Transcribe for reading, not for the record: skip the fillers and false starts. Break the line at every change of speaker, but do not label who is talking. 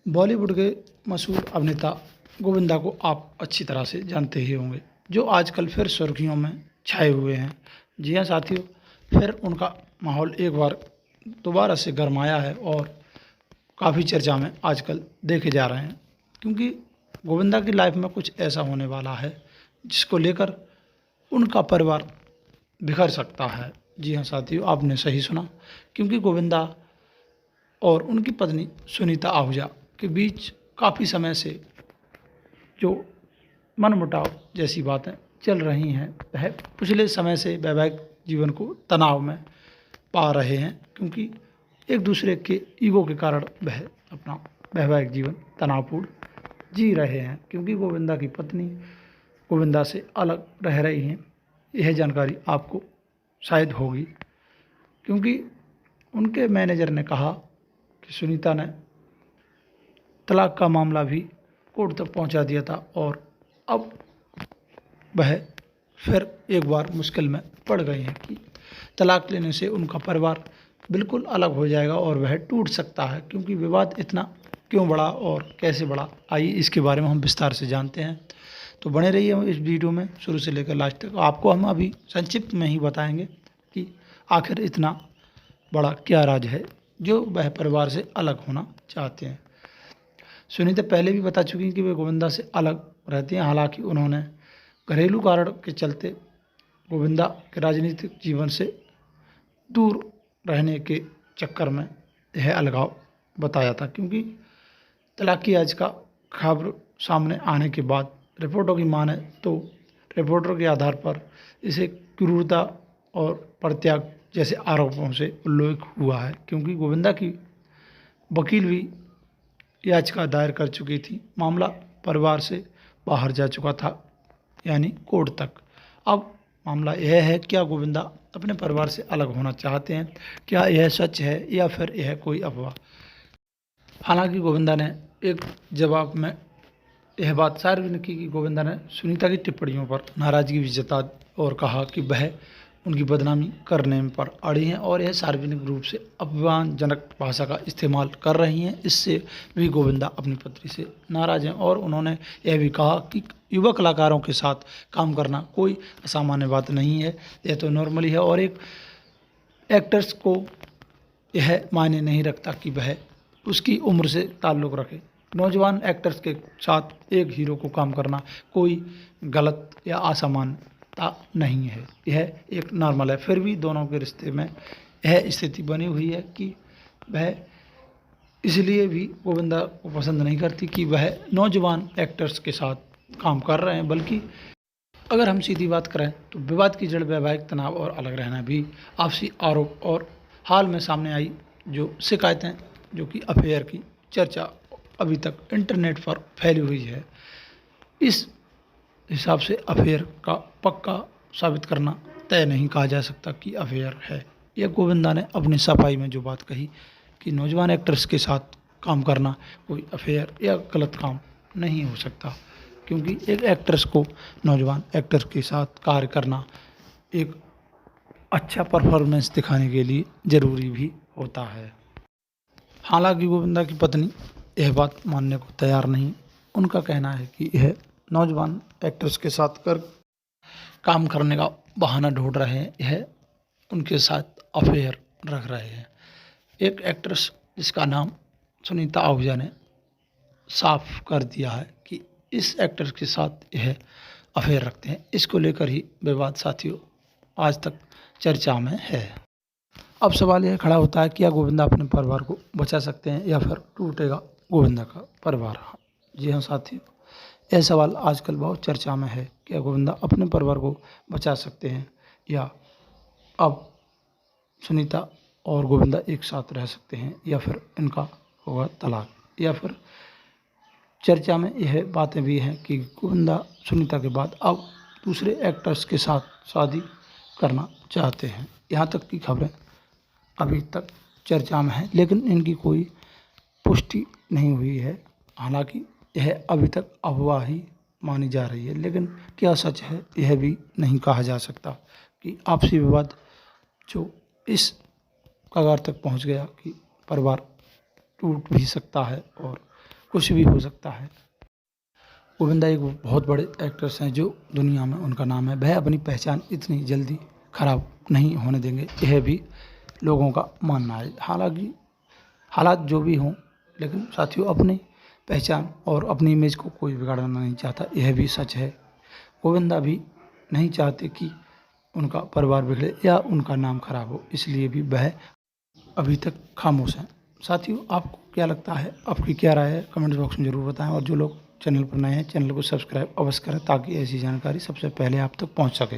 बॉलीवुड के मशहूर अभिनेता गोविंदा को आप अच्छी तरह से जानते ही होंगे, जो आजकल फिर सुर्खियों में छाए हुए हैं। जी हाँ साथियों, फिर उनका माहौल एक बार दोबारा से गरमाया है और काफ़ी चर्चा में आजकल देखे जा रहे हैं, क्योंकि गोविंदा की लाइफ में कुछ ऐसा होने वाला है जिसको लेकर उनका परिवार बिखर सकता है। जी हाँ साथियों, आपने सही सुना, क्योंकि गोविंदा और उनकी पत्नी सुनीता आहूजा के बीच काफ़ी समय से जो मनमुटाव जैसी बातें चल रही हैं, वह पिछले समय से वैवाहिक जीवन को तनाव में पा रहे हैं, क्योंकि एक दूसरे के ईगो के कारण वह अपना वैवाहिक जीवन तनावपूर्ण जी रहे हैं, क्योंकि गोविंदा की पत्नी गोविंदा से अलग रह रही हैं। यह जानकारी आपको शायद होगी, क्योंकि उनके मैनेजर ने कहा कि सुनीता ने तलाक का मामला भी कोर्ट तक पहुंचा दिया था और अब वह फिर एक बार मुश्किल में पड़ गई हैं कि तलाक लेने से उनका परिवार बिल्कुल अलग हो जाएगा और वह टूट सकता है। क्योंकि विवाद इतना क्यों बढ़ा और कैसे बढ़ा, आइए इसके बारे में हम विस्तार से जानते हैं। तो बने रहिए हम इस वीडियो में शुरू से लेकर लास्ट तक। आपको हम अभी संक्षिप्त में ही बताएंगे कि आखिर इतना बड़ा क्या राज है जो वह परिवार से अलग होना चाहते हैं। सुनीता पहले भी बता चुकी हैं कि वे गोविंदा से अलग रहती हैं, हालांकि उन्होंने घरेलू कारण के चलते गोविंदा के राजनीतिक जीवन से दूर रहने के चक्कर में यह अलगाव बताया था। क्योंकि तलाक की याचिका खबर सामने आने के बाद रिपोर्टों की माने तो रिपोर्टर के आधार पर इसे क्रूरता और परित्याग जैसे आरोपों से उल्लेख हुआ है, क्योंकि गोविंदा की वकील भी याचिका दायर कर चुकी थी। मामला परिवार से बाहर जा चुका था, यानी कोर्ट तक। अब मामला यह है, क्या गोविंदा अपने परिवार से अलग होना चाहते हैं, क्या यह सच है या फिर यह कोई अफवाह। हालांकि गोविंदा ने एक जवाब में यह बात सार्वजनिक की कि गोविंदा ने सुनीता की टिप्पणियों पर नाराजगी भी जता और कहा कि वह उनकी बदनामी करने पर अड़ी हैं और यह सार्वजनिक रूप से अपमानजनक भाषा का इस्तेमाल कर रही हैं। इससे भी गोविंदा अपनी पत्नी से नाराज हैं और उन्होंने यह भी कहा कि युवा कलाकारों के साथ काम करना कोई असामान्य बात नहीं है, यह तो नॉर्मली है और एक एक्टर्स को यह मायने नहीं रखता कि वह उसकी उम्र से ताल्लुक़ रखे। नौजवान एक्टर्स के साथ एक हीरो को काम करना कोई गलत या असामान्यता नहीं है, यह एक नॉर्मल है। फिर भी दोनों के रिश्ते में यह स्थिति बनी हुई है कि वह इसलिए भी गोविंदा को पसंद नहीं करती कि वह नौजवान एक्टर्स के साथ काम कर रहे हैं, बल्कि अगर हम सीधी बात करें तो विवाद की जड़ वैवाहिक तनाव और अलग रहना भी आपसी आरोप और हाल में सामने आई जो शिकायतें, जो कि अफेयर की चर्चा अभी तक इंटरनेट पर फैली हुई है। इस हिसाब से अफेयर का पक्का साबित करना तय नहीं कहा जा सकता कि अफेयर है। यह गोविंदा ने अपनी सफाई में जो बात कही कि नौजवान एक्टर्स के साथ काम करना कोई अफेयर या गलत काम नहीं हो सकता, क्योंकि एक एक्ट्रेस को नौजवान एक्टर के साथ कार्य करना एक अच्छा परफॉर्मेंस दिखाने के लिए ज़रूरी भी होता है। हालांकि गोविंदा की पत्नी यह बात मानने को तैयार नहीं। उनका कहना है कि यह नौजवान एक्ट्रेस के साथ काम करने का बहाना ढूंढ रहे हैं, यह उनके साथ अफेयर रख रहे हैं। एक एक्ट्रेस जिसका नाम सुनीता आहूजा ने साफ कर दिया है कि इस एक्टर के साथ यह अफेयर रखते हैं। इसको लेकर ही विवाद साथियों आज तक चर्चा में है। अब सवाल यह खड़ा होता है कि क्या गोविंदा अपने परिवार को बचा सकते हैं या फिर टूटेगा गोविंदा का परिवार। जी हाँ साथियों, यह सवाल आजकल बहुत चर्चा में है। क्या गोविंदा अपने परिवार को बचा सकते हैं या अब सुनीता और गोविंदा एक साथ रह सकते हैं या फिर इनका होगा तलाक, या फिर चर्चा में यह बातें भी हैं कि गोविंदा सुनीता के बाद अब दूसरे एक्टर्स के साथ शादी करना चाहते हैं। यहाँ तक की खबरें अभी तक चर्चा में है, लेकिन इनकी कोई पुष्टि नहीं हुई है। हालांकि यह अभी तक अफवाह ही मानी जा रही है, लेकिन क्या सच है यह भी नहीं कहा जा सकता कि आपसी विवाद जो इस कगार तक पहुंच गया कि परिवार टूट भी सकता है और कुछ भी हो सकता है। गोविंदा एक बहुत बड़े एक्टर्स हैं जो दुनिया में उनका नाम है। वह अपनी पहचान इतनी जल्दी खराब नहीं होने देंगे, यह भी लोगों का मानना है। हालांकि हालात जो भी हों, लेकिन साथियों अपनी पहचान और अपनी इमेज को कोई बिगाड़ना नहीं चाहता, यह भी सच है। गोविंदा भी नहीं चाहते कि उनका परिवार बिगड़े या उनका नाम खराब हो, इसलिए भी वह अभी तक खामोश हैं। साथियों आपको क्या लगता है, आपकी क्या राय है, कमेंट बॉक्स में ज़रूर बताएं। और जो लोग चैनल पर नए हैं, चैनल को सब्सक्राइब अवश्य करें ताकि ऐसी जानकारी सबसे पहले आप तक पहुंच सके।